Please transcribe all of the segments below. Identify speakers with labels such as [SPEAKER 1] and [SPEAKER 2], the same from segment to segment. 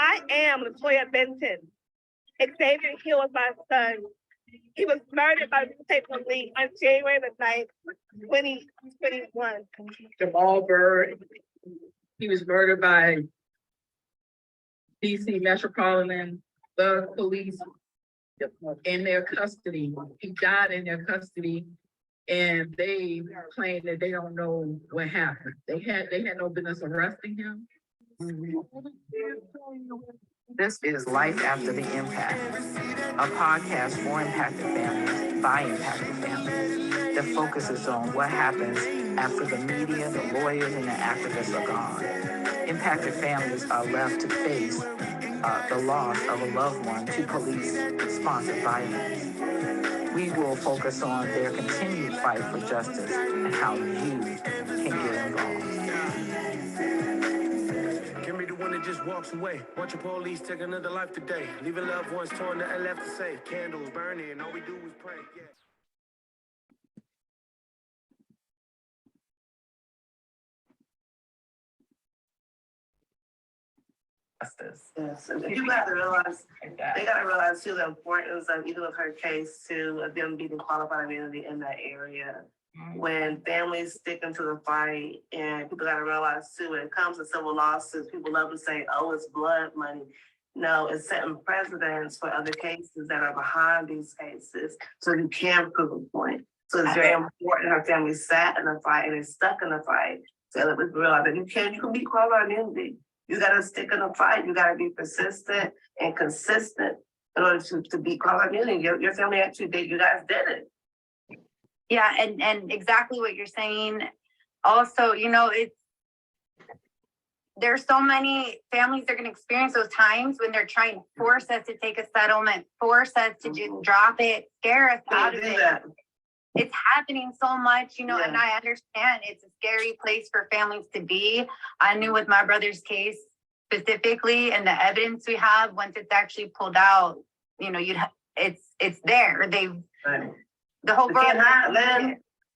[SPEAKER 1] I am LaToya Benton. Xavier Hill was my son. He was murdered by the state police on January the 9th, 2021.
[SPEAKER 2] Jamal Byrd, he was murdered by DC Metropolitan Police in their custody. He died in their custody, and they claim that they don't know what happened. They had no business arresting him.
[SPEAKER 3] This is Life After the Impact, a podcast for impacted families by impacted families that focuses on what happens after the media, the lawyers, and the activists are gone. Impacted families are left to face the loss of a loved one to police-sponsored violence. We will focus on their continued fight for justice and how you can get involved.
[SPEAKER 4] One that just walks away. Watch a police take another life today. Leaving loved ones torn, nothing left to say. Candles burning, all we do is pray. Yeah.
[SPEAKER 3] Justice.
[SPEAKER 5] Yes, and people have to realize, they got to realize too the importance of even of her case too, of them being qualified immunity in that area. When families stick into the fight, and people got to realize too, when it comes to civil lawsuits, people love to say, oh, it's blood money. No, it's setting precedents for other cases that are behind these cases, so you can prove a point. So it's very important her family sat in the fight and is stuck in the fight. So that we realize that you can be qualified immunity. You got to stick in the fight. You got to be persistent and consistent in order to be qualified immunity. Your family actually did. You guys did it.
[SPEAKER 6] Yeah, and exactly what you're saying. Also, there's so many families that are going to experience those times when they're trying to force us to take a settlement, force us to just drop it, scare us out of it. It's happening so much, and I understand it's a scary place for families to be. I knew with my brother's case specifically, and the evidence we have, once it's actually pulled out, it's there. The whole world.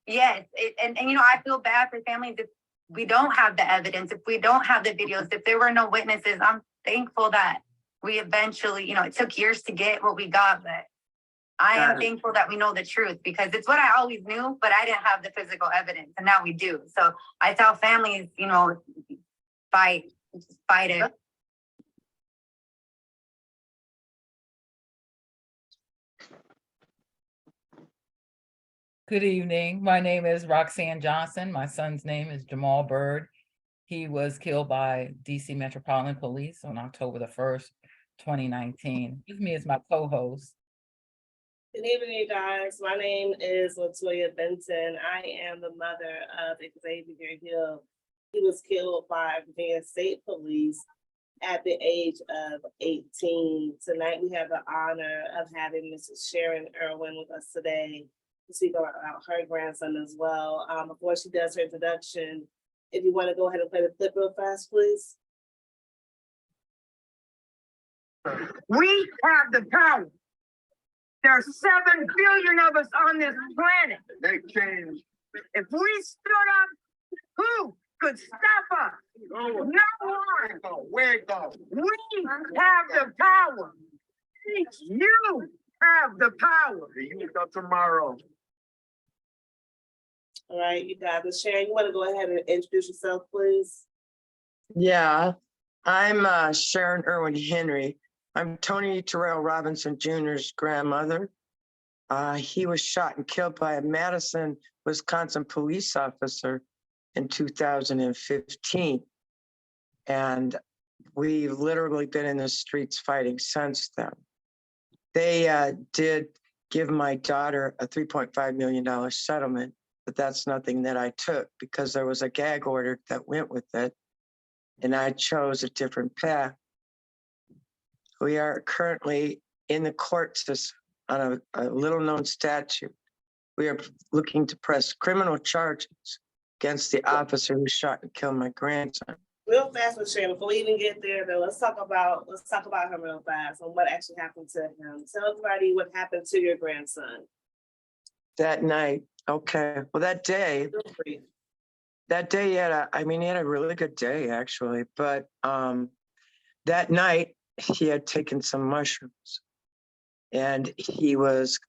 [SPEAKER 6] Yes, and I feel bad for families if we don't have the evidence, if we don't have the videos, if there were no witnesses. I'm thankful that we eventually, it took years to get what we got, but I am thankful that we know the truth, because it's what I always knew, but I didn't have the physical evidence, and now we do. So I tell families, fight it.
[SPEAKER 2] Good evening. My name is Roxane Johnson. My son's name is Jamal Byrd. He was killed by DC Metropolitan Police on October the 1st, 2019. With me is my co-host.
[SPEAKER 7] Good evening, you guys. My name is LaToya Benton. I am the mother of Xavier Hill. He was killed by Virginia State Police at the age of 18. Tonight, we have the honor of having Mrs. Sharon Irwin with us today to speak about her grandson as well. Before she does her introduction, if you want to go ahead and play the clip real fast, please.
[SPEAKER 8] We have the power. There's 7 billion of us on this planet.
[SPEAKER 9] They changed.
[SPEAKER 8] If we stood up, who could stop us? No one.
[SPEAKER 9] Where it go?
[SPEAKER 8] We have the power. You have the power.
[SPEAKER 9] The youth of tomorrow.
[SPEAKER 7] All right, you guys. Sharon, you want to go ahead and introduce yourself, please?
[SPEAKER 8] Yeah, I'm Sharon Irwin Henry. I'm Tony Terrell Robinson Jr.'s grandmother. He was shot and killed by a Madison, Wisconsin police officer in 2015. And we've literally been in the streets fighting since then. They did give my daughter a $3.5 million settlement, but that's nothing that I took because there was a gag order that went with it, and I chose a different path. We are currently in the court system on a little-known statute. We are looking to press criminal charges against the officer who shot and killed my grandson.
[SPEAKER 7] Real fast with Sharon, before we even get there, though, let's talk about her real fast and what actually happened to him. Tell everybody what happened to your grandson.
[SPEAKER 8] That night, okay. Well, that day he had a really good day actually. But that night he had taken some mushrooms, and he was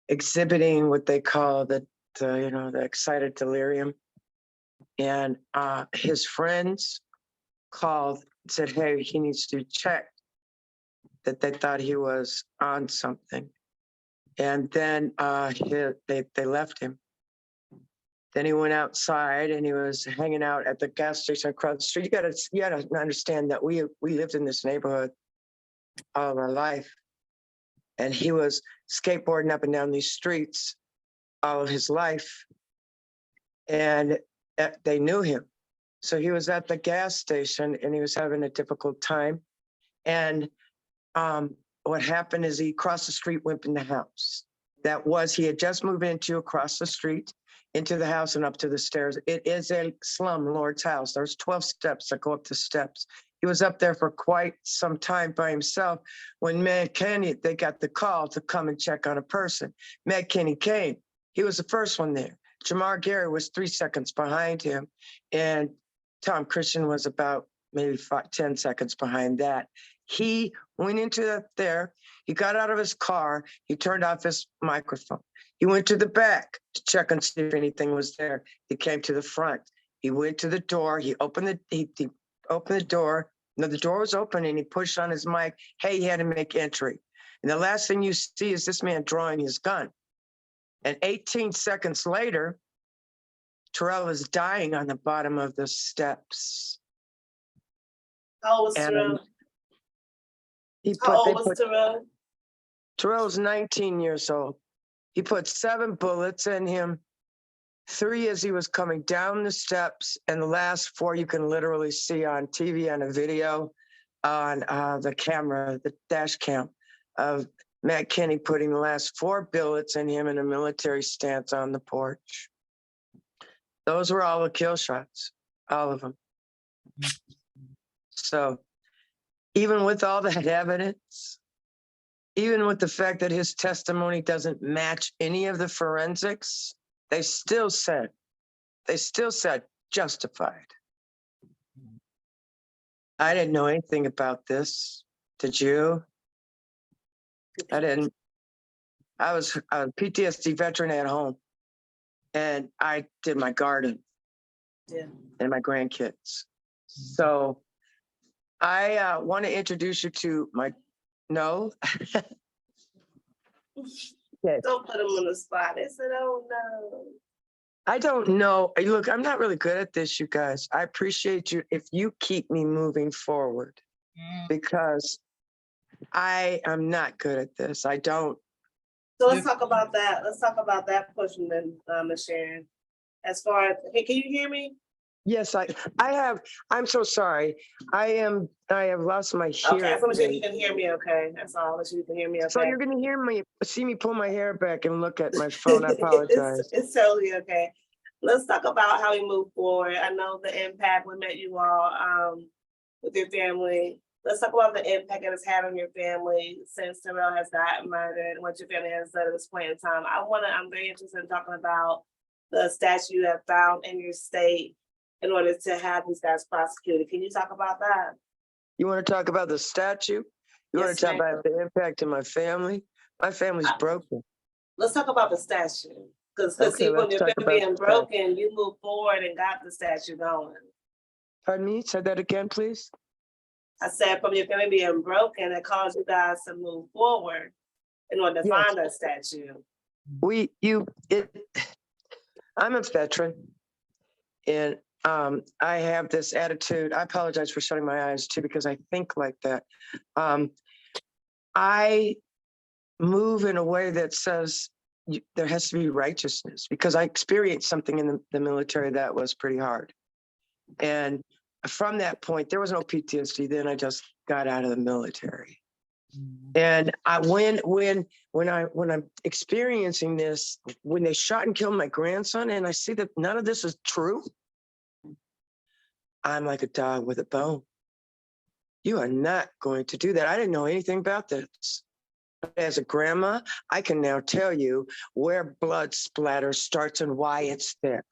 [SPEAKER 8] exhibiting what they call the excited delirium. And his friends called, said, hey, he needs to check, that they thought he was on something. And then they left him. Then he went outside and he was hanging out at the gas station across the street. You gotta understand that we lived in this neighborhood all of our life. And he was skateboarding up and down these streets all of his life. And they knew him. So he was at the gas station and he was having a difficult time. And what happened is he crossed the street, went in the house. He had just moved into across the street, into the house and up to the stairs. It is a slum lord's house. There's 12 steps that go up the steps. He was up there for quite some time by himself when Matt Kenny, they got the call to come and check on a person. Matt Kenny came. He was the first one there. Jamar Gary was 3 seconds behind him. And Tom Christian was about maybe 10 seconds behind that. He went into there. He got out of his car. He turned off his microphone. He went to the back to check and see if anything was there. He came to the front. He went to the door. He opened the door. No, the door was open and he pushed on his mic. Hey, he had to make entry. And the last thing you see is this man drawing his gun. And 18 seconds later, Terrell was dying on the bottom of the steps.
[SPEAKER 7] How old was Terrell? How old was Terrell?
[SPEAKER 8] Terrell's 19 years old. He put 7 bullets in him, 3 as he was coming down the steps, and the last 4 you can literally see on TV, on a video, on the camera, the dash cam of Matt Kenny putting the last 4 bullets in him in a military stance on the porch. Those were all the kill shots, all of them. So even with all that evidence, even with the fact that his testimony doesn't match any of the forensics, they still said justified. I didn't know anything about this. Did you? I didn't. I was a PTSD veteran at home, and I did my garden and my grandkids. So I want to introduce you to my, no. Yes.
[SPEAKER 7] Don't put him on the spot. They said, oh no.
[SPEAKER 8] I don't know. Look, I'm not really good at this, you guys. I appreciate you if you keep me moving forward, because I am not good at this. I don't.
[SPEAKER 7] So let's talk about that. Let's talk about that portion then, Ms. Sharon. As far as, hey, can you hear me?
[SPEAKER 8] Yes, I have. I'm so sorry. I have lost my hearing.
[SPEAKER 7] Okay, I promise you can hear me okay. That's all. That you can hear me okay.
[SPEAKER 8] So you're going to see me pull my hair back and look at my phone. I apologize.
[SPEAKER 7] It's totally okay. Let's talk about how we move forward. I know the impact we met you all with your family. Let's talk about the impact it has had on your family since Terrell has gotten murdered and what your family has done at this point in time. I'm very interested in talking about the statute you have found in your state in order to have these guys prosecuted. Can you talk about that?
[SPEAKER 8] You want to talk about the statute? You want to talk about the impact on my family? My family's broken.
[SPEAKER 7] Let's talk about the statute. Because see, when your family being broken, you move forward and got the statute going.
[SPEAKER 8] Pardon me? Say that again, please.
[SPEAKER 7] I said from your family being broken, it caused you guys to move forward in order to find that statute.
[SPEAKER 8] I'm a veteran, and I have this attitude. I apologize for shutting my eyes too, because I think like that. I move in a way that says there has to be righteousness, because I experienced something in the military that was pretty hard. And from that point, there was no PTSD. Then I just got out of the military. And when I'm experiencing this, when they shot and killed my grandson, and I see that none of this is true, I'm like a dog with a bone. You are not going to do that. I didn't know anything about this. As a grandma, I can now tell you where blood splatter starts and why it's there.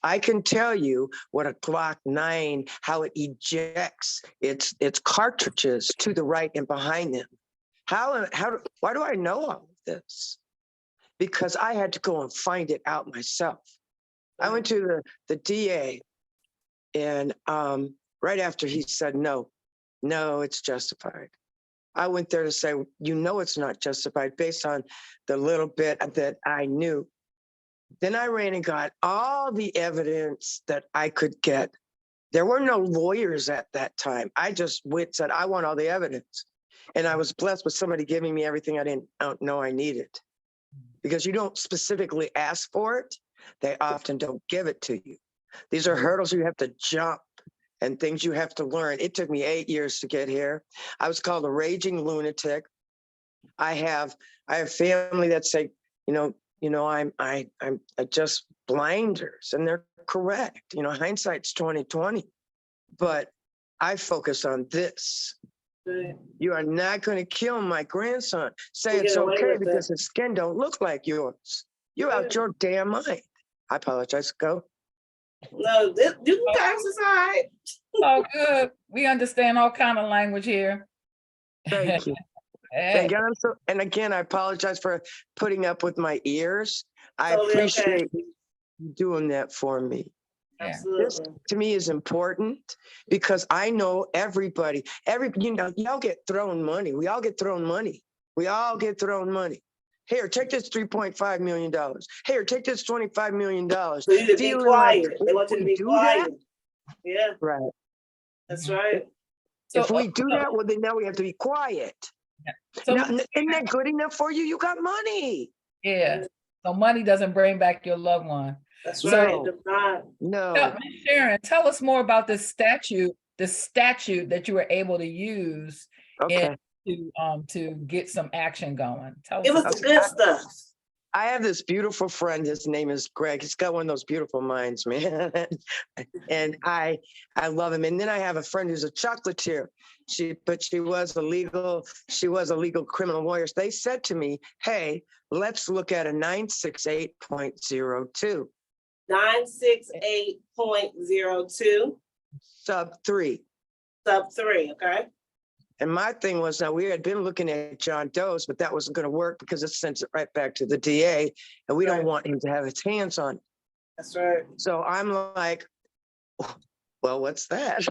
[SPEAKER 8] I can tell you what a Glock 9, how it ejects its cartridges to the right and behind them. Why do I know all of this? Because I had to go and find it out myself. I went to the DA, and right after he said, no, it's justified. I went there to say, it's not justified based on the little bit that I knew. Then I ran and got all the evidence that I could get. There were no lawyers at that time. I just said, I want all the evidence. And I was blessed with somebody giving me everything I didn't know I needed. Because you don't specifically ask for it, they often don't give it to you. These are hurdles you have to jump and things you have to learn. It took me 8 years to get here. I was called a raging lunatic. I have family that say, I'm just blinders, and they're correct. Hindsight's 20/20. But I focus on this. You are not going to kill my grandson. Say it's okay because his skin don't look like yours. You're out your damn mind. I apologize. Go.
[SPEAKER 7] No, you guys is all right.
[SPEAKER 10] Oh, good. We understand all kind of language here.
[SPEAKER 8] Thank you.
[SPEAKER 10] Hey.
[SPEAKER 8] And again, I apologize for putting up with my ears. I
[SPEAKER 7] Totally
[SPEAKER 8] appreciate you doing that for me.
[SPEAKER 7] Absolutely.
[SPEAKER 8] This to me is important because I know everybody. Y'all get thrown money. We all get thrown money. Here, take this $3.5 million. Here, take this $25 million.
[SPEAKER 7] So you to be quiet. They want you to be quiet. Yeah.
[SPEAKER 8] Right.
[SPEAKER 7] That's right.
[SPEAKER 8] So if we do that, well, then now we have to be quiet.
[SPEAKER 10] So,
[SPEAKER 8] now, isn't that good enough for you? You got money.
[SPEAKER 10] Yeah. So money doesn't bring back your loved one.
[SPEAKER 7] That's right.
[SPEAKER 8] No.
[SPEAKER 10] Sharon, tell us more about the statute that you were able to use to get some action going. Tell us.
[SPEAKER 7] It was the good stuff.
[SPEAKER 8] I have this beautiful friend. His name is Greg. He's got one of those beautiful minds, man. And I love him. And then I have a friend who's a chocolatier. She was a legal criminal lawyer. They said to me, hey, let's look at a 968.02.
[SPEAKER 7] 968.02.
[SPEAKER 8] Sub 3.
[SPEAKER 7] Sub 3, okay.
[SPEAKER 8] And my thing was, now we had been looking at John Doe's, but that wasn't going to work because it sends it right back to the DA, and we don't want him to have his hands on it.
[SPEAKER 7] That's right.
[SPEAKER 8] So I'm like, well, what's that?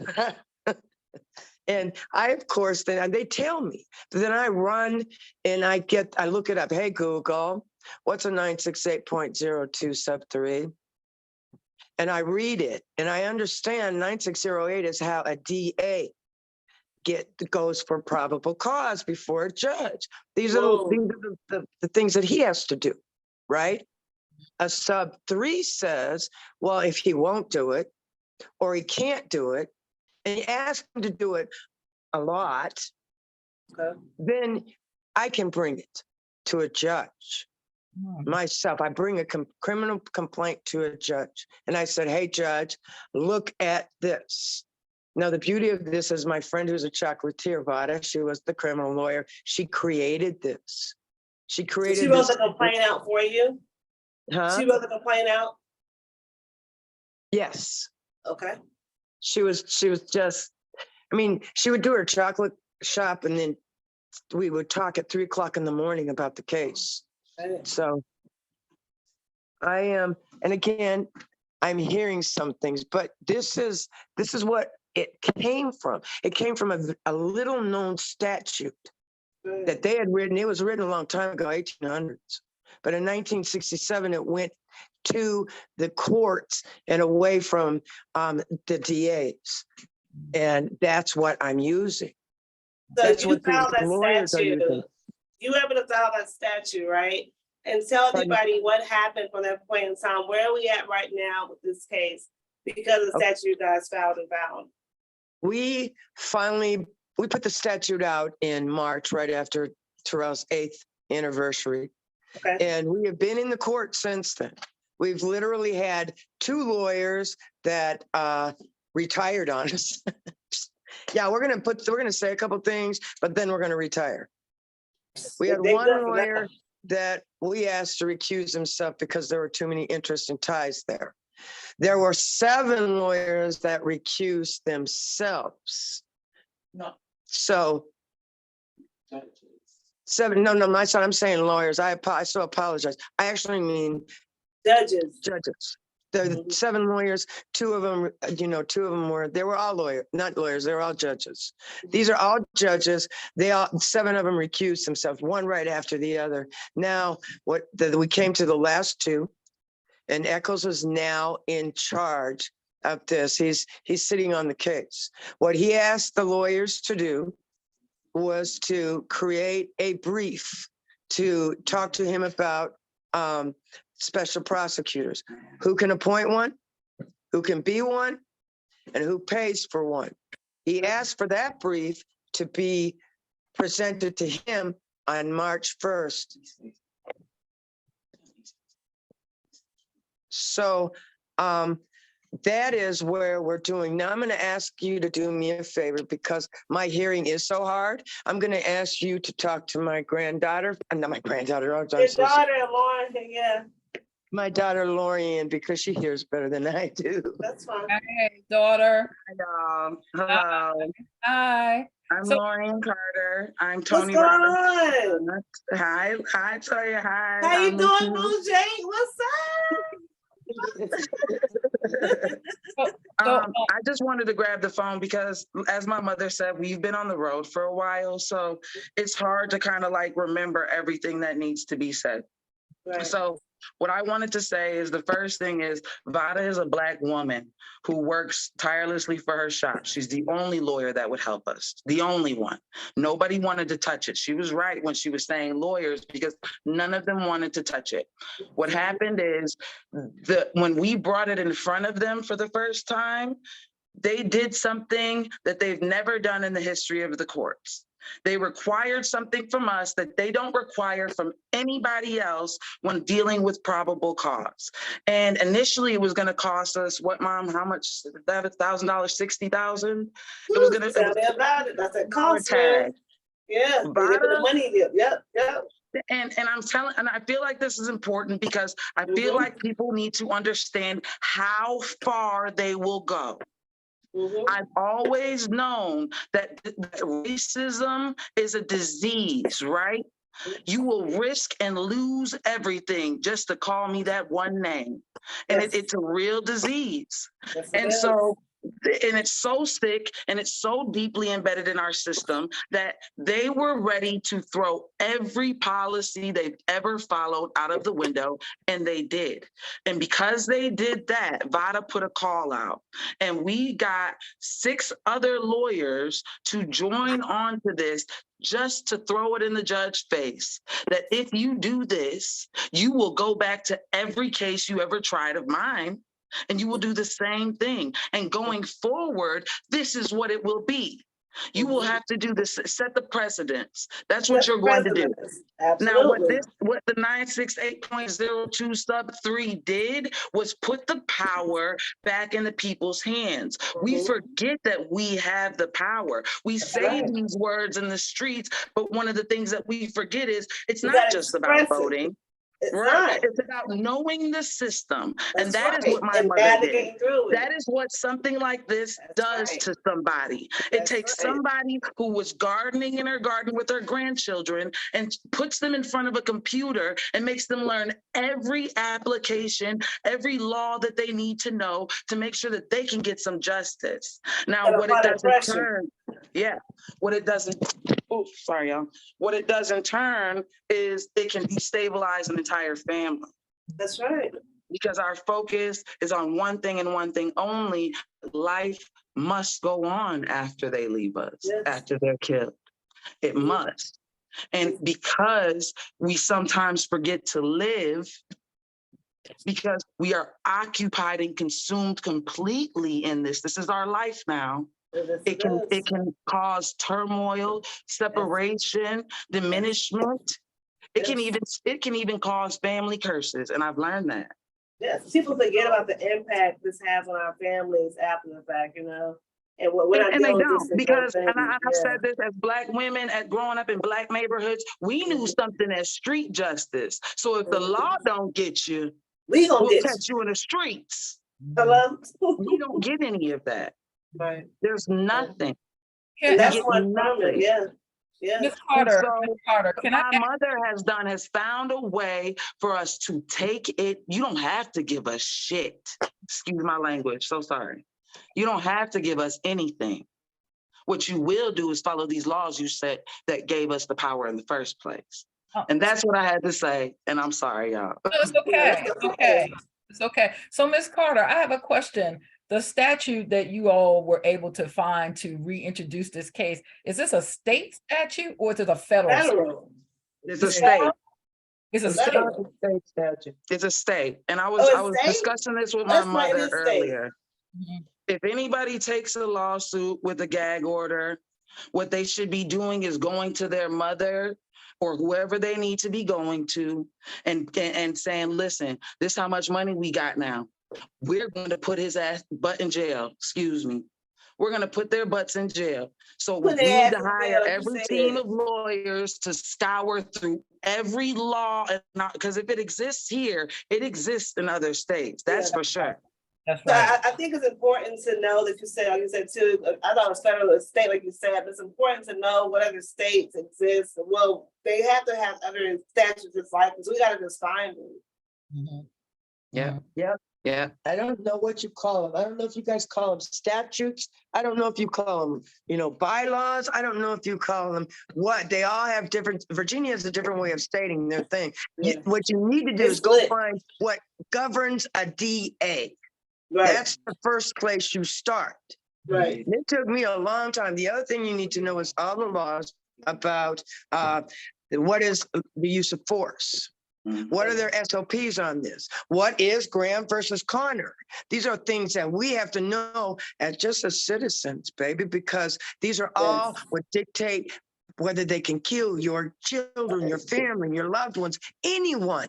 [SPEAKER 8] And I, of course, then they tell me. But then I run and I look it up. Hey, Google, what's a 968.02 sub 3? And I read it, and I understand 9608 is how a DA goes for probable cause before a judge. These are the things that he has to do, right? A sub 3 says, well, if he won't do it or he can't do it, and you ask him to do it a lot, then I can bring it to a judge. Myself, I bring a criminal complaint to a judge. And I said, hey, judge, look at this. Now, the beauty of this is my friend who's a chocolatier, Vada, she was the criminal lawyer. She created this. She wrote
[SPEAKER 7] the complaint out for you?
[SPEAKER 8] Huh?
[SPEAKER 7] She wrote the complaint out?
[SPEAKER 8] Yes.
[SPEAKER 7] Okay.
[SPEAKER 8] She was just, she would do her chocolate shop, and then we would talk at 3:00 in the morning about the case. Okay. So I am, and again, I'm hearing some things, but this is what it came from. It came from a little known statute that they had written. It was written a long time ago, 1800s. But in 1967, it went to the courts and away from the DAs. And that's what I'm using.
[SPEAKER 7] So
[SPEAKER 8] that's
[SPEAKER 7] you
[SPEAKER 8] what
[SPEAKER 7] filed that statute.
[SPEAKER 8] using.
[SPEAKER 7] You were able to file that statute, right? And tell everybody what happened from that point in time. Where are we at right now with this case? Because of the statute you guys filed and found.
[SPEAKER 8] We put the statute out in March, right after Terrell's 8th anniversary. Okay. And we have been in the court since then. We've literally had 2 lawyers that retired on us. Yeah, we're gonna say a couple things, but then we're gonna retire. We had one lawyer that we asked to recuse himself because there were too many interests and ties there. There were 7 lawyers that recused themselves.
[SPEAKER 10] No.
[SPEAKER 8] So 7, no, my son, I'm saying lawyers. I so apologize. I actually mean
[SPEAKER 7] Judges.
[SPEAKER 8] judges. The 7 lawyers, 2 of them, 2 of them they were all lawyers, not lawyers, they were all judges. These are all judges. 7 of them recused themselves, one right after the other. Now, we came to the last 2, and Eccles is now in charge of this. He's sitting on the case. What he asked the lawyers to do was to create a brief to talk to him about special prosecutors, who can appoint one, who can be one, and who pays for one. He asked for that brief to be presented to him on March 1st. So that is where we're doing. Now I'm going to ask you to do me a favor because my hearing is so hard. I'm going to ask you to talk to my granddaughter, not my granddaughter.
[SPEAKER 7] Your daughter, Lauren, yeah.
[SPEAKER 8] My daughter, Lorien, because she hears better than I do.
[SPEAKER 7] That's fine.
[SPEAKER 10] Hey, daughter.
[SPEAKER 9] Hi, hello.
[SPEAKER 10] Hi.
[SPEAKER 9] I'm
[SPEAKER 10] So-
[SPEAKER 9] Lorien Carter. I'm
[SPEAKER 7] What's
[SPEAKER 9] Tony
[SPEAKER 7] going
[SPEAKER 9] Robinson.
[SPEAKER 7] on?
[SPEAKER 9] Hi, Toya. Hi.
[SPEAKER 7] How you
[SPEAKER 9] I'm
[SPEAKER 7] doing,
[SPEAKER 9] Lucy.
[SPEAKER 7] Blue Jay? What's up?
[SPEAKER 9] I just wanted to grab the phone because, as my mother said, we've been on the road for a while, so it's hard to kind of like remember everything that needs to be said.
[SPEAKER 7] Right.
[SPEAKER 9] So what I wanted to say is the first thing is Vada is a Black woman who works tirelessly for her shop. She's the only lawyer that would help us, the only one. Nobody wanted to touch it. She was right when she was saying lawyers because none of them wanted to touch it. What happened is when we brought it in front of them for the first time, they did something that they've never done in the history of the courts. They required something from us that they don't require from anybody else when dealing with probable cause. And initially it was going to cost us, what, Mom, how much? $1,000, $60,000? It was going to
[SPEAKER 7] Tell me about it. That's a cost
[SPEAKER 9] tag.
[SPEAKER 7] Yeah, they put the money there. Yep.
[SPEAKER 9] And I feel like this is important because I feel like people need to understand how far they will go. I've always known that racism is a disease, right? You will risk and lose everything just to call me that one name. And it's a real disease. Yes, and it's so sick and it's so deeply embedded in our system that they were ready to throw every policy they've ever followed out of the window, and they did. And because they did that, VADA put a call out, and we got 6 other lawyers to join on to this just to throw it in the judge's face, that if you do this, you will go back to every case you ever tried of mine, and you will do the same thing. And going forward, this is what it will be. You will have to do this, set the precedents. That's what you're going to do.
[SPEAKER 7] Absolutely.
[SPEAKER 9] Now, what the 968.02 sub 3 did was put the power back in the people's hands. We forget that we have the power. We say these words in the streets, but one of the things that we forget is it's not just about voting. It's about knowing the system. And that is what my mother did. That is what something like this does to somebody. It takes somebody who was gardening in her garden with her grandchildren and puts them in front of a computer and makes them learn every application, every law that they need to know to make sure that they can get some justice. Now, what it does in turn, what it doesn't, sorry, y'all. What it does in turn is it can destabilize an entire family.
[SPEAKER 7] That's right.
[SPEAKER 9] Because our focus is on one thing and one thing only. Life must go on after they leave us, after they're killed. It must. And because we sometimes forget to live, because we are occupied and consumed completely in this is our life now. It can cause turmoil, separation, diminishment. It can even cause family curses, and I've learned that.
[SPEAKER 7] Yes, people forget about the impact this has on our families after the fact, you know. And what we're not
[SPEAKER 9] and they
[SPEAKER 7] doing
[SPEAKER 9] don't, because I've
[SPEAKER 7] yeah.
[SPEAKER 9] said this as Black women, as growing up in Black neighborhoods, we knew something as street justice. So if the law don't get you, we'll catch you in the streets.
[SPEAKER 7] Hello?
[SPEAKER 9] We don't get any of that.
[SPEAKER 7] Right.
[SPEAKER 9] There's nothing.
[SPEAKER 10] Can-
[SPEAKER 7] And that's
[SPEAKER 9] get
[SPEAKER 7] one comment,
[SPEAKER 9] nothing.
[SPEAKER 7] yeah, yeah.
[SPEAKER 10] Ms. Carter,
[SPEAKER 9] so
[SPEAKER 10] Ms. Carter, can I
[SPEAKER 9] My mother has found a way for us to take it. You don't have to give us shit. Excuse my language. So sorry. You don't have to give us anything. What you will do is follow these laws you said that gave us the power in the first place.
[SPEAKER 10] Oh.
[SPEAKER 9] And that's what I had to say. And I'm sorry, y'all.
[SPEAKER 10] No, it's okay. It's okay. It's okay. So, Ms. Carter, I have a question. The statute that you all were able to find to reintroduce this case, is this a state statute or is it a federal?
[SPEAKER 7] Federal.
[SPEAKER 9] It's a state.
[SPEAKER 10] It's a state.
[SPEAKER 7] Federal.
[SPEAKER 8] State statute.
[SPEAKER 9] It's a state. And I
[SPEAKER 7] Oh,
[SPEAKER 9] was
[SPEAKER 7] it's state?
[SPEAKER 9] discussing this with my
[SPEAKER 7] That's right,
[SPEAKER 9] mother
[SPEAKER 7] it's state.
[SPEAKER 9] earlier.
[SPEAKER 10] Mhm.
[SPEAKER 9] If anybody takes a lawsuit with a gag order, what they should be doing is going to their mother or whoever they need to be going to and saying, listen, this is how much money we got now. We're going to put his ass butt in jail. Excuse me. We're going to put their butts in jail. So we
[SPEAKER 7] Put their
[SPEAKER 9] need
[SPEAKER 7] ass
[SPEAKER 9] to
[SPEAKER 7] in
[SPEAKER 9] hire
[SPEAKER 7] jail, you
[SPEAKER 9] every
[SPEAKER 7] said
[SPEAKER 9] team
[SPEAKER 7] it.
[SPEAKER 9] of lawyers to scour through every law, because if it exists here, it exists in other states. That's for sure.
[SPEAKER 10] That's
[SPEAKER 7] So
[SPEAKER 10] right.
[SPEAKER 7] I think it's important to know that you said, like you said too, I thought it was federal or state, like you said, but it's important to know what other states exist. Well, they have to have other statutes just like this. We gotta just find them.
[SPEAKER 10] Mhm.
[SPEAKER 9] Yeah.
[SPEAKER 8] Yeah.
[SPEAKER 9] Yeah.
[SPEAKER 8] I don't know what you call them. I don't know if you guys call them statutes. I don't know if you call them, bylaws. I don't know if you call them what. They all have different, Virginia has a different way of stating their thing.
[SPEAKER 7] Yeah.
[SPEAKER 8] What you need to do
[SPEAKER 7] It's
[SPEAKER 8] is go
[SPEAKER 7] split.
[SPEAKER 8] find what governs a DA.
[SPEAKER 7] Right,
[SPEAKER 8] That's the first place you start.
[SPEAKER 7] right.
[SPEAKER 8] And it took me a long time. The other thing you need to know is all the laws about what is the use of force. What are their SOPs on this? What is Graham versus Connor? These are things that we have to know as just as citizens, baby, because these are all what dictate whether they can kill your children, your family, your loved ones, anyone.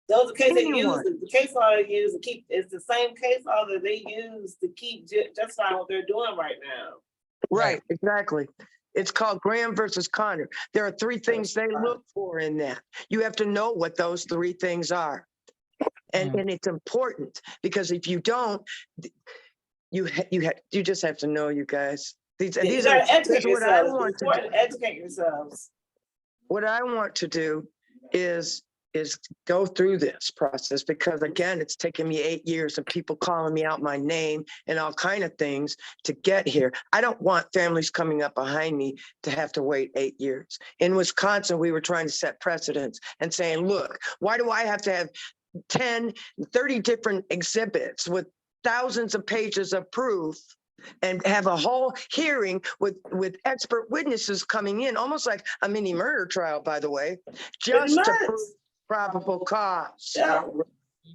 [SPEAKER 7] Those are the case they use,
[SPEAKER 8] Anyone.
[SPEAKER 7] the case law they use to keep, it's the same case law that they use to keep justifying what they're doing right now.
[SPEAKER 8] Right, exactly. It's called Graham versus Connor. There are three things they look for in that. You have to know what those three things are. And it's important because if you don't, you just have to know, you guys. These
[SPEAKER 7] You
[SPEAKER 8] are
[SPEAKER 7] gotta educate
[SPEAKER 8] what I
[SPEAKER 7] yourselves.
[SPEAKER 8] want
[SPEAKER 7] It's
[SPEAKER 8] to
[SPEAKER 7] important
[SPEAKER 8] do.
[SPEAKER 7] to educate yourselves.
[SPEAKER 8] What I want to do is go through this process because again, it's taken me 8 years of people calling me out my name and all kind of things to get here. I don't want families coming up behind me to have to wait 8 years. In Wisconsin, we were trying to set precedents and saying, look, why do I have to have 10, 30 different exhibits with thousands of pages of proof and have a whole hearing with expert witnesses coming in, almost like a mini murder trial, by the way, just to prove probable cause,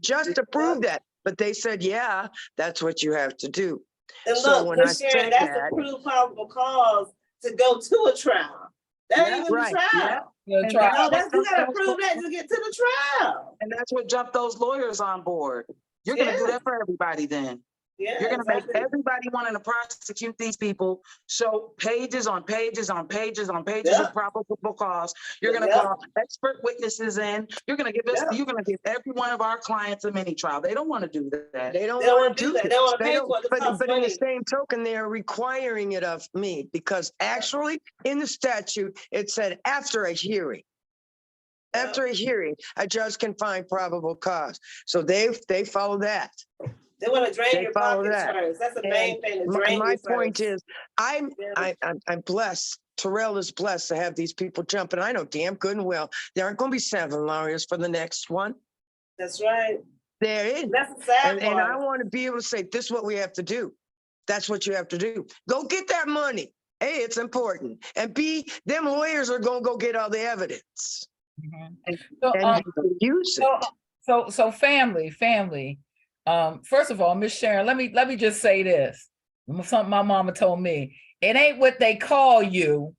[SPEAKER 8] just to prove that. But they said, yeah, that's what you have to do.
[SPEAKER 7] And
[SPEAKER 8] So
[SPEAKER 7] look,
[SPEAKER 8] when I
[SPEAKER 7] Ms. Sharon,
[SPEAKER 8] said
[SPEAKER 7] that's
[SPEAKER 8] that,
[SPEAKER 7] a proof probable cause to go to a trial. That ain't even
[SPEAKER 8] right,
[SPEAKER 7] a trial.
[SPEAKER 10] The
[SPEAKER 9] And
[SPEAKER 10] trial.
[SPEAKER 7] No, that's, you gotta prove that to get to the trial.
[SPEAKER 9] And that's what jumped those lawyers on board. You're going to do that for everybody then.
[SPEAKER 7] Yeah,
[SPEAKER 9] You're going to make
[SPEAKER 7] exactly.
[SPEAKER 9] everybody wanting to prosecute these people show pages on pages on pages on pages of probable cause. You're going to call expert witnesses in. You're going to give us, you're going to give every one of our clients a mini trial. They don't want to do that.
[SPEAKER 8] they don't
[SPEAKER 7] They don't
[SPEAKER 8] want to do
[SPEAKER 7] that.
[SPEAKER 8] this.
[SPEAKER 7] They don't want to
[SPEAKER 8] They
[SPEAKER 7] pay
[SPEAKER 8] don't-
[SPEAKER 7] for it. It costs
[SPEAKER 8] but in the
[SPEAKER 7] money.
[SPEAKER 8] same token, they are requiring it of me because actually in the statute, it said after a hearing. After a hearing, a judge can find probable cause. So they follow that.
[SPEAKER 7] They want to drain
[SPEAKER 8] They
[SPEAKER 7] your
[SPEAKER 8] follow
[SPEAKER 7] pockets
[SPEAKER 8] that.
[SPEAKER 7] first. That's the main thing, to drain
[SPEAKER 8] My
[SPEAKER 7] you
[SPEAKER 8] point
[SPEAKER 7] first.
[SPEAKER 8] is, I'm blessed. Terrell is blessed to have these people jumping. I know damn good and well there aren't going to be 7 lawyers for the next one.
[SPEAKER 7] That's right.
[SPEAKER 8] There is.
[SPEAKER 7] That's the sad
[SPEAKER 8] And I
[SPEAKER 7] part.
[SPEAKER 8] want to be able to say, this is what we have to do. That's what you have to do. Go get that money. A, it's important. And B, them lawyers are going to go get all the evidence. And use it.
[SPEAKER 10] So family. First of all, Miss Sharon, let me just say this. Something my mama told me. It ain't what they call you,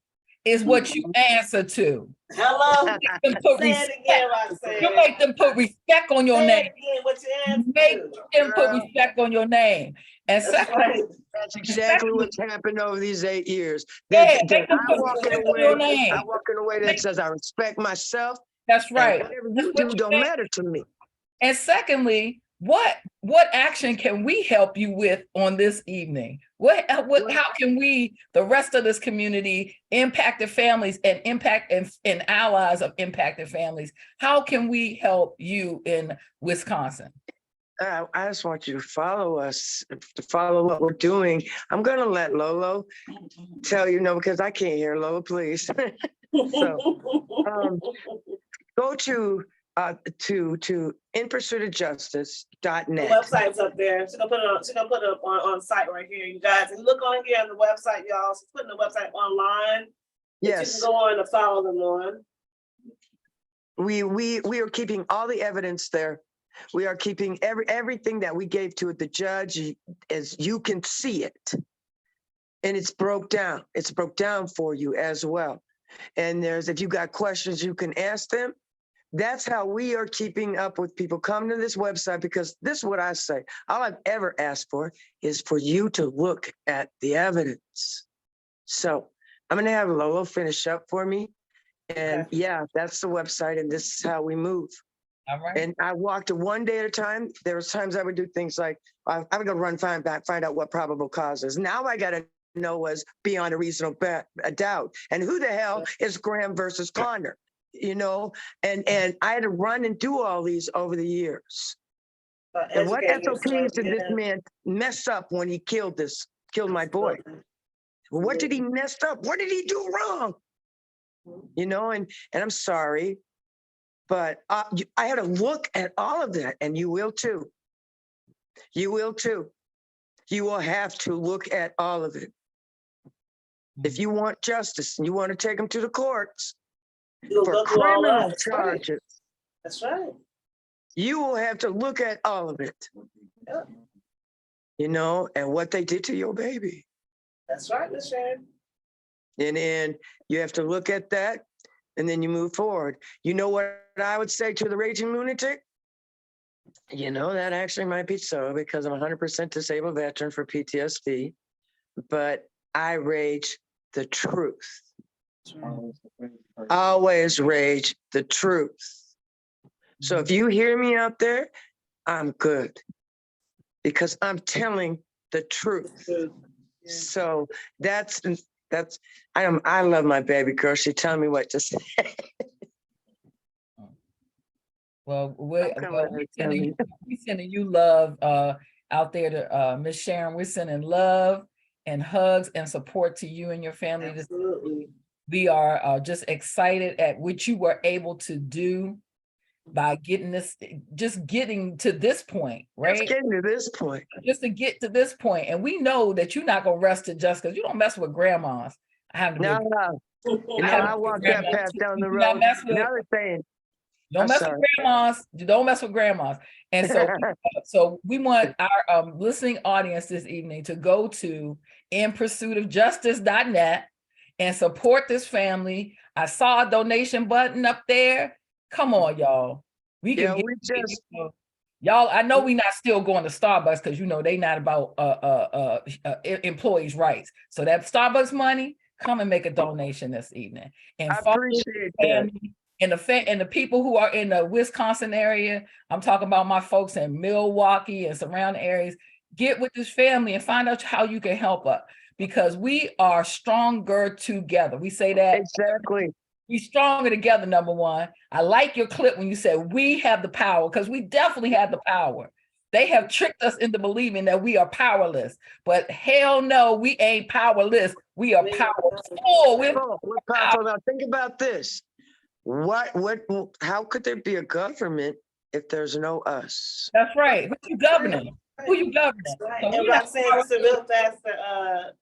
[SPEAKER 10] it's what you answer to.
[SPEAKER 7] Hello.
[SPEAKER 10] You
[SPEAKER 7] Say it again, Roxane.
[SPEAKER 10] You make them put respect on your
[SPEAKER 7] Say
[SPEAKER 10] name.
[SPEAKER 7] it again, what you answer
[SPEAKER 10] Make
[SPEAKER 7] to.
[SPEAKER 10] them put respect on your name. And
[SPEAKER 7] That's
[SPEAKER 10] second,
[SPEAKER 7] right.
[SPEAKER 8] That's exactly what's happened over these 8 years.
[SPEAKER 10] Yeah,
[SPEAKER 8] I'm
[SPEAKER 10] make them put
[SPEAKER 8] walking
[SPEAKER 10] respect on your
[SPEAKER 8] away.
[SPEAKER 10] name.
[SPEAKER 8] I'm walking away that says I respect myself.
[SPEAKER 10] That's
[SPEAKER 8] And
[SPEAKER 10] right.
[SPEAKER 8] whatever
[SPEAKER 10] That's
[SPEAKER 8] you
[SPEAKER 10] what
[SPEAKER 8] do
[SPEAKER 10] you
[SPEAKER 8] don't
[SPEAKER 10] think.
[SPEAKER 8] matter to me.
[SPEAKER 10] And secondly, what action can we help you with on this evening? How can we, the rest of this community, impacted families and and allies of impacted families, how can we help you in Wisconsin?
[SPEAKER 8] I just want you to follow us, to follow what we're doing. I'm going to let Lolo tell you, no, because I can't hear. Lolo, please. So go to inpursuitofjustice.net.
[SPEAKER 7] The website's up there. She's gonna put it up on site right here, you guys. And look on here on the website, y'all. She's putting the website online.
[SPEAKER 8] Yes.
[SPEAKER 7] You can go on and follow them on.
[SPEAKER 8] We are keeping all the evidence there. We are keeping everything that we gave to the judge, as you can see it. And it's broke down. It's broke down for you as well. And if you got questions, you can ask them. That's how we are keeping up with people. Come to this website, because this is what I say. All I've ever asked for is for you to look at the evidence. So I'm going to have Lolo finish up for me. And
[SPEAKER 7] Okay.
[SPEAKER 8] yeah, that's the website, and this is how we move.
[SPEAKER 10] All right.
[SPEAKER 8] And I walked it one day at a time. There was times I would do things like, I would go run, find out what probable cause is. Now I got to know was beyond a reasonable doubt. And who the hell is Graham versus Connor? You know, and I had to run and do all these over the years. And what SOPs did this man mess up when he killed my boy? What did he mess up? What did he do wrong? You know, and I'm sorry, but I had to look at all of that, and you will too. You will too. You will have to look at all of it. If you want justice and you want to take them to the courts for criminal charges,
[SPEAKER 7] that's right.
[SPEAKER 8] You will have to look at all of it.
[SPEAKER 7] Yeah.
[SPEAKER 8] You know, and what they did to your baby.
[SPEAKER 7] That's right, Miss Sharon.
[SPEAKER 8] And then you have to look at that, and then you move forward. You know what I would say to the raging lunatic? You know, that actually might be so, because I'm 100% disabled veteran for PTSD, but I rage the truth. Always rage the truth. So if you hear me out there, I'm good, because I'm telling the truth. Yeah. So I love my baby girl. She tell me what to say.
[SPEAKER 10] Well, we're sending you love out there to Miss Sharon. We're sending love and hugs and support to you and your family.
[SPEAKER 7] Absolutely.
[SPEAKER 10] We are just excited at what you were able to do by getting to this point, right?
[SPEAKER 8] Just getting to this point.
[SPEAKER 10] Just to get to this point. And we know that you're not going to rest it just because you don't mess with grandmas. I
[SPEAKER 8] walked that path down the road. Now they're saying,
[SPEAKER 10] don't mess with grandmas. Don't mess with grandmas. And so, so we want our listening audience this evening to go to inpursuitofjustice.net and support this family. I saw a donation button up there. Come on, y'all. We can y'all. I know we're not still going to Starbucks, because you know they not about employees' rights. So that Starbucks money, come and make a donation this evening. And
[SPEAKER 8] I appreciate that.
[SPEAKER 10] And the people who are in the Wisconsin area, I'm talking about my folks in Milwaukee and surrounding areas, get with this family and find out how you can help us, because we are stronger together. We say that.
[SPEAKER 8] Exactly.
[SPEAKER 10] We stronger together, number one. I like your clip when you said we have the power, because we definitely have the power. They have tricked us into believing that we are powerless, but hell no, we ain't powerless. We are powerful.
[SPEAKER 8] We're powerful. Now think about this. How could there be a government if there's no us?
[SPEAKER 10] That's right. Who you governing? Who you governing?
[SPEAKER 7] Right.
[SPEAKER 10] So
[SPEAKER 7] And Roxane, just real fast to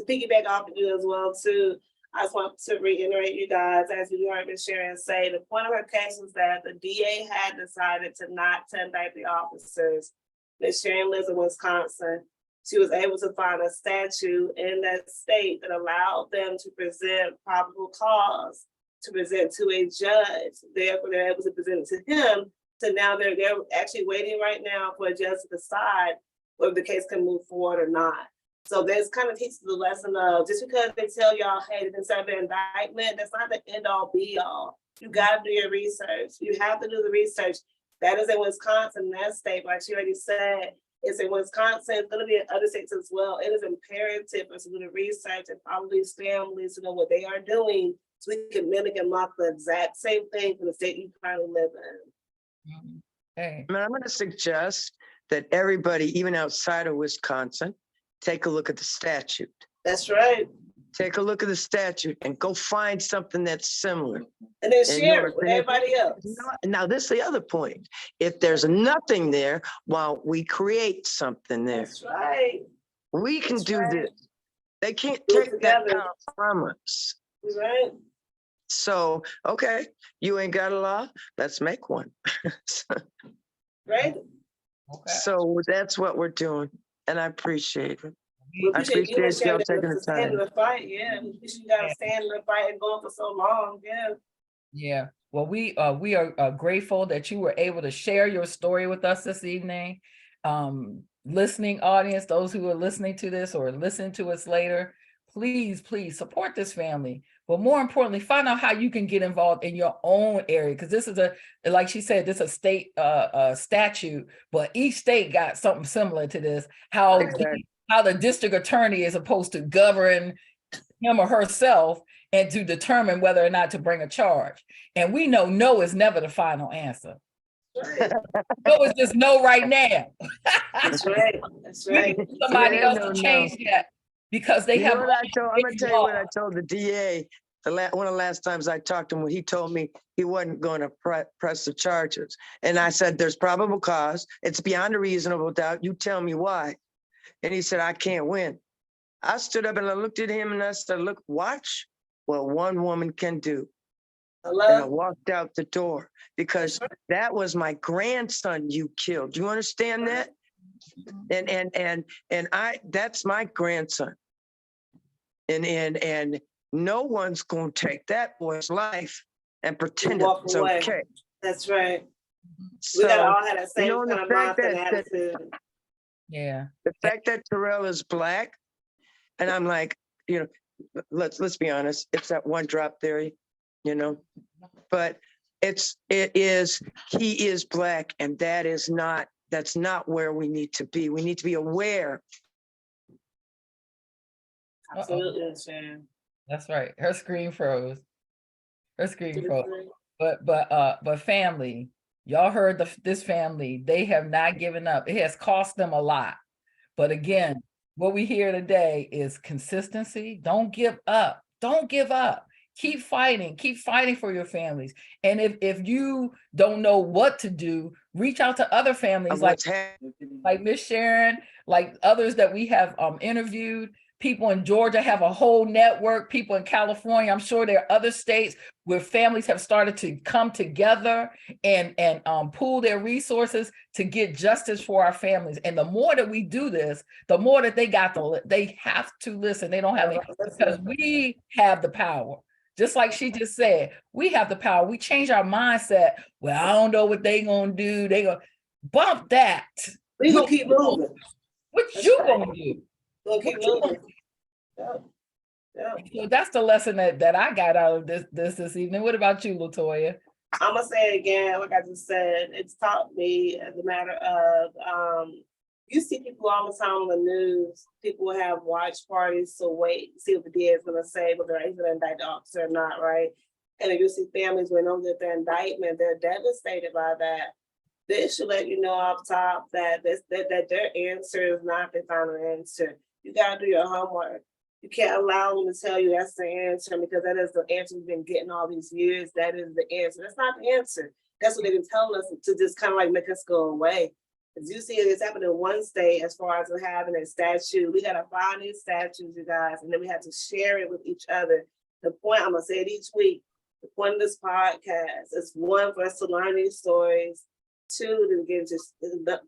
[SPEAKER 7] piggyback off of you as well too. I just want to reiterate, you guys, as you heard Ms. Sharon say, the point of her case was that the DA had decided to not indict the officers. Ms. Sharon lives in Wisconsin. She was able to find a statute in that state that allowed them to present probable cause to present to a judge. Therefore, they're able to present it to him. So now they're actually waiting right now for a judge to decide whether the case can move forward or not. So this kind of teaches the lesson of, just because they tell y'all, hey, they didn't serve their indictment, that's not the end all be all. You got to do your research. You have to do the research. That is in Wisconsin, that state, like she already said. It's in Wisconsin, it's gonna be in other states as well. It is imperative for us to do the research and follow these families to know what they are doing, so we can mimic and mock the exact same thing for the state you currently live in.
[SPEAKER 10] Okay.
[SPEAKER 8] And I'm going to suggest that everybody, even outside of Wisconsin, take a look at the statute.
[SPEAKER 7] That's right.
[SPEAKER 8] Take a look at the statute and go find something that's similar.
[SPEAKER 7] And then
[SPEAKER 8] in
[SPEAKER 7] share
[SPEAKER 8] yours.
[SPEAKER 7] it with
[SPEAKER 8] And if-
[SPEAKER 7] everybody else.
[SPEAKER 8] Now, this is the other point. If there's nothing there, well, we create something there.
[SPEAKER 7] That's right.
[SPEAKER 8] We can
[SPEAKER 7] That's
[SPEAKER 8] do
[SPEAKER 7] right.
[SPEAKER 8] this. They can't
[SPEAKER 7] Do it
[SPEAKER 8] take that
[SPEAKER 7] together.
[SPEAKER 8] power from us.
[SPEAKER 7] That's right.
[SPEAKER 8] So, okay, you ain't got a law, let's make one.
[SPEAKER 7] Right?
[SPEAKER 10] Okay.
[SPEAKER 8] So that's what we're doing, and I appreciate it.
[SPEAKER 7] We
[SPEAKER 8] I
[SPEAKER 7] appreciate you and
[SPEAKER 8] appreciate y'all
[SPEAKER 7] Sharon
[SPEAKER 8] taking the
[SPEAKER 7] stand in
[SPEAKER 8] time.
[SPEAKER 7] the fight. Yeah, we appreciate you guys stand in the fight and going for so long. Yeah.
[SPEAKER 10] Yeah. Well, we are grateful that you were able to share your story with us this evening. Listening audience, those who are listening to this or listening to us later, please support this family. But more importantly, find out how you can get involved in your own area, because this is like she said, this is a state statute, but each state got something similar to this. How the district attorney is supposed to govern him or herself and to determine whether or not to bring a charge. And we know no is never the final answer.
[SPEAKER 7] Right.
[SPEAKER 10] No is just no right now.
[SPEAKER 7] That's right. That's right.
[SPEAKER 10] We need somebody
[SPEAKER 8] Yeah,
[SPEAKER 10] else to change that, because they
[SPEAKER 8] You know
[SPEAKER 10] have.
[SPEAKER 8] what I'm gonna tell you what I told the DA. One of the last times I talked to him, he told me he wasn't going to press the charges. And I said, there's probable cause. It's beyond a reasonable doubt. You tell me why. And he said, I can't win. I stood up and I looked at him and I said, look, watch what one woman can do. And I walked out the door, because that was my grandson you killed. Do you understand that? And that's my grandson. And no one's going to take that boy's life and pretend it's okay.
[SPEAKER 7] That's right.
[SPEAKER 8] So,
[SPEAKER 7] We gotta all have that same
[SPEAKER 8] you know,
[SPEAKER 7] kind
[SPEAKER 8] the
[SPEAKER 7] of
[SPEAKER 8] fact
[SPEAKER 7] mindset and
[SPEAKER 8] that-
[SPEAKER 7] attitude.
[SPEAKER 10] Yeah.
[SPEAKER 8] The fact that Terrell is Black, and I'm like, you know, let's be honest, it's that one drop theory, you know, but he is Black, and that's not where we need to be. We need to be aware.
[SPEAKER 7] Absolutely, Sharon.
[SPEAKER 10] That's right. Her screen froze. But family, y'all heard this family, they have not given up. It has cost them a lot. But again, what we hear today is consistency. Don't give up. Don't give up. Keep fighting for your families. And if you don't know what to do, reach out to other families like Miss Sharon, like others that we have interviewed. People in Georgia have a whole network. People in California, I'm sure there are other states where families have started to come together and pool their resources to get justice for our families. And the more that we do this, the more that they have to listen. They don't have any, because we have the power. Just like she just said, we have the power. We change our mindset. Well, I don't know what they gonna do. They gonna bump that.
[SPEAKER 7] We gonna keep moving.
[SPEAKER 10] What you gonna do?
[SPEAKER 7] We'll keep moving. Yeah.
[SPEAKER 10] So that's the lesson that I got out of this evening. What about you, LaToya?
[SPEAKER 7] I'm gonna say it again, like I just said, it's taught me as a matter of you see people all the time on the news. People will have watch parties to wait, see what the DA is gonna say, whether he's gonna indict the officer or not, right? And then you see families when they know that their indictment, they're devastated by that. This should let you know off top that that their answer is not the final answer. You gotta do your homework. You can't allow them to tell you that's the answer, because that is the answer we've been getting all these years. That is the answer. That's not the answer. That's what they've been telling us, to just kind of like make us go away. As you see, it's happened in one state as far as having a statute. We gotta find these statutes, you guys, and then we have to share it with each other. The point, I'm gonna say it each week, the point of this podcast is, one, for us to learn these stories. Two, to get just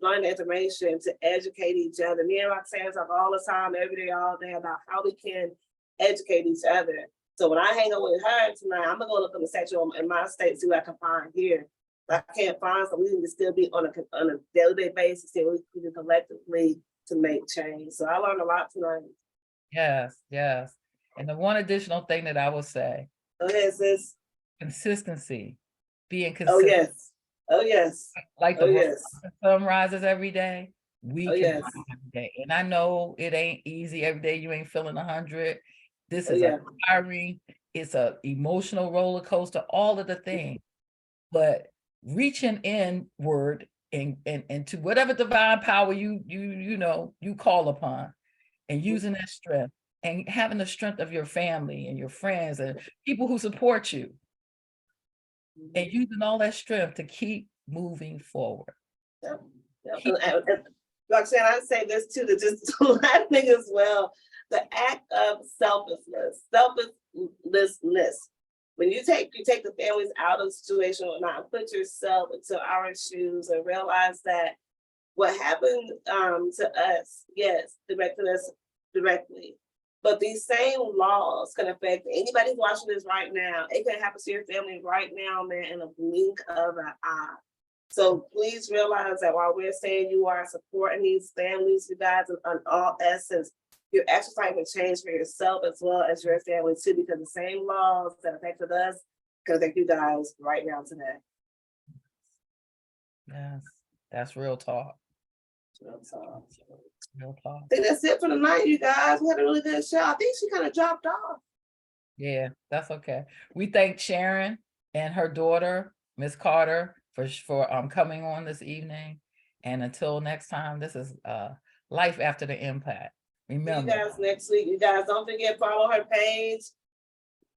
[SPEAKER 7] learn the information, to educate each other. Me and Roxane talk all the time, every day, all day, about how we can educate each other. So when I hang out with her tonight, I'm gonna go look on the section in my state, see what I can find here. If I can't find something, we need to still be on a daily basis, see what we can collectively to make change. So I learned a lot tonight.
[SPEAKER 10] Yes. And the one additional thing that I will say.
[SPEAKER 7] Go ahead, sis.
[SPEAKER 10] Consistency. Being consistent.
[SPEAKER 7] Oh, yes. Oh, yes.
[SPEAKER 10] Like
[SPEAKER 7] Oh,
[SPEAKER 10] the
[SPEAKER 7] yes.
[SPEAKER 10] sun rises every day, we
[SPEAKER 7] Oh,
[SPEAKER 10] can
[SPEAKER 7] yes.
[SPEAKER 10] rise every day. And I know it ain't easy every day. You ain't feeling 100. This
[SPEAKER 7] Oh,
[SPEAKER 10] is
[SPEAKER 7] yeah.
[SPEAKER 10] a tiring, it's a emotional roller coaster, all of the things. But reaching inward and to whatever divine power you know you call upon, and using that strength and having the strength of your family and your friends and people who support you, and using all that strength to keep moving forward.
[SPEAKER 7] Yep. And Roxane, I say this too, to just laughing as well. The act of selflessness. When you take the families out of the situation or not, put yourself into our shoes and realize that what happened to us, yes, affected us directly. But these same laws can affect anybody who's watching this right now. It can happen to your family right now, man, in a blink of an eye. So please realize that while we're saying you are supporting these families, you guys, in all essence, you're exercising change for yourself as well as your family too, because the same laws that affected us can affect you guys right now today.
[SPEAKER 10] Yes, that's real talk.
[SPEAKER 7] Real talk.
[SPEAKER 10] Real talk.
[SPEAKER 7] I think that's it for the night, you guys. We had a really good show. I think she kind of dropped off.
[SPEAKER 10] Yeah, that's okay. We thank Sharon and her daughter, Miss Carter, for coming on this evening. And until next time, this is Life After the Impact. Remember,
[SPEAKER 7] See you guys next week. You guys don't forget, follow her page,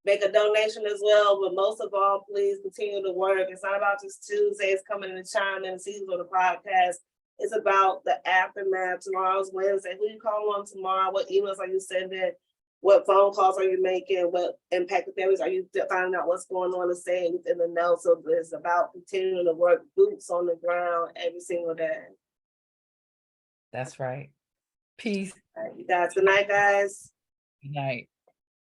[SPEAKER 7] make a donation as well. But most of all, please continue to work. It's not about just Tuesdays coming in and chime in and seasons on the podcast. It's about the aftermath. Tomorrow's Wednesday. Who you calling on tomorrow? What emails are you sending? What phone calls are you making? What impacted families are you finding out what's going on and staying within the know? So it's about continuing to work boots on the ground every single day.
[SPEAKER 10] that's right. Peace.
[SPEAKER 7] All right, you guys. Good night, guys.
[SPEAKER 10] Good night.